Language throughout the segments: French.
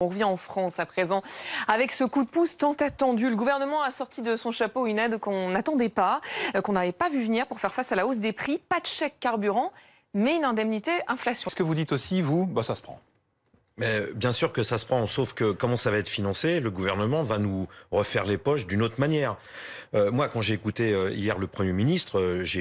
On revient en France à présent avec ce coup de pouce tant attendu. Le gouvernement a sorti de son chapeau une aide qu'on n'attendait pas, qu'on n'avait pas vu venir pour faire face à la hausse des prix. Pas de chèque carburant, mais une indemnité inflation. Ce que vous dites aussi, vous, ça se prend. Mais bien sûr que ça se prend, sauf que comment ça va être financé, le gouvernement va nous refaire les poches d'une autre manière. Moi, quand j'ai écouté hier le Premier ministre, je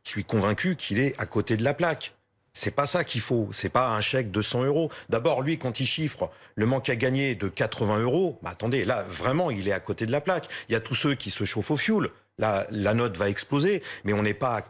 suis convaincu qu'il est à côté de la plaque. C'est pas ça qu'il faut, c'est pas un chèque de 100 euros. D'abord, lui, quand il chiffre le manque à gagner de 80 euros, attendez, là, vraiment, il est à côté de la plaque. Il y a tous ceux qui se chauffent au fioul. Là, la note va exploser, mais on n'est pas à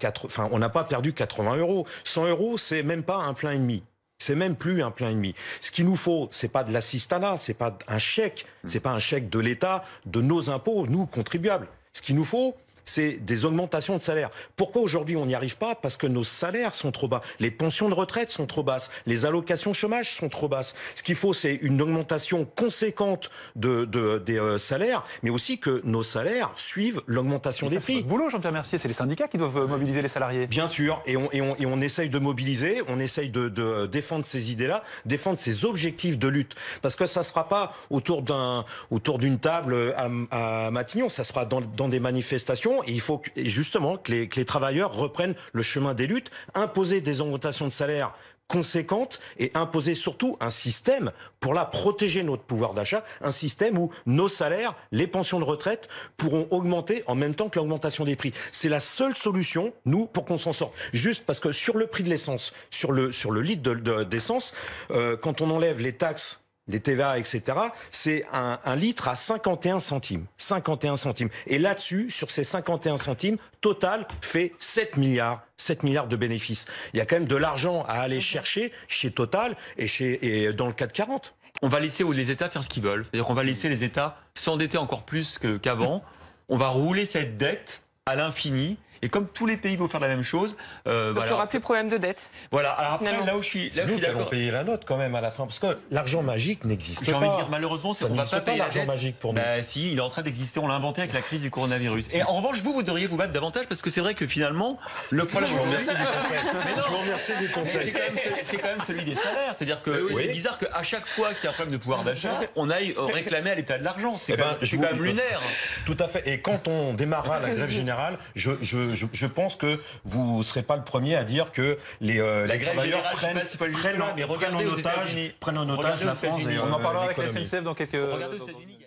on n'a pas perdu 80 euros. 100 euros, c'est même pas un plein et demi. C'est même plus un plein et demi. Ce qu'il nous faut, c'est pas de l'assistanat, c'est pas un chèque, c'est pas un chèque de l'État, de nos impôts, nous, contribuables. Ce qu'il nous faut, c'est des augmentations de salaire. Pourquoi aujourd'hui on n'y arrive pas? Parce que nos salaires sont trop bas. Les pensions de retraite sont trop basses. Les allocations chômage sont trop basses. Ce qu'il faut, c'est une augmentation conséquente des salaires, mais aussi que nos salaires suivent l'augmentation des prix. C'est votre boulot, Jean-Pierre Mercier, c'est les syndicats qui doivent mobiliser les salariés. Bien sûr, et on essaye de mobiliser, on essaye de défendre ces idées-là, défendre ces objectifs de lutte. Parce que ça ne sera pas autour d'une table à Matignon, ça sera dans des manifestations. Et il faut justement que les travailleurs reprennent le chemin des luttes, imposer des augmentations de salaire conséquentes et imposer surtout un système pour protéger notre pouvoir d'achat, un système où nos salaires, les pensions de retraite pourront augmenter en même temps que l'augmentation des prix. C'est la seule solution, nous, pour qu'on s'en sorte. Juste parce que sur le prix de l'essence, sur le litre d'essence, quand on enlève les taxes, les TVA, etc., c'est un litre à 51 centimes. 51 centimes. Et là-dessus, sur ces 51 centimes, Total fait 7 milliards de bénéfices. Il y a quand même de l'argent à aller chercher chez Total et dans le 440. On va laisser les États faire ce qu'ils veulent. C'est-à-dire qu'on va laisser les États s'endetter encore plus qu'avant. On va rouler cette dette à l'infini. Et comme tous les pays vont faire la même chose, donc il n'y aura plus de problème de dette. Voilà. Alors après, là où je suis d'accord, payer la note quand même à la fin, parce que l'argent magique n'existe pas. J'ai envie de dire, malheureusement, on va pas payer l'argent magique pour nous. Si, il est en train d'exister. On l'a inventé avec la crise du coronavirus. Et en revanche, vous devriez vous battre davantage parce que c'est vrai que finalement, le problème. Je vous remercie du conseil. Je vous remercie du conseil. C'est quand même celui des salaires. C'est-à-dire que c'est bizarre qu'à chaque fois qu'il y a un problème de pouvoir d'achat, on aille réclamer à l'État de l'argent. C'est quand même lunaire. Tout à fait. Et quand on démarrera la grève générale, je pense que vous ne serez pas le premier à dire que les travailleurs prennent en otage la France. On en parlera avec la SNCF dans quelques... Regardez aux États-Unis.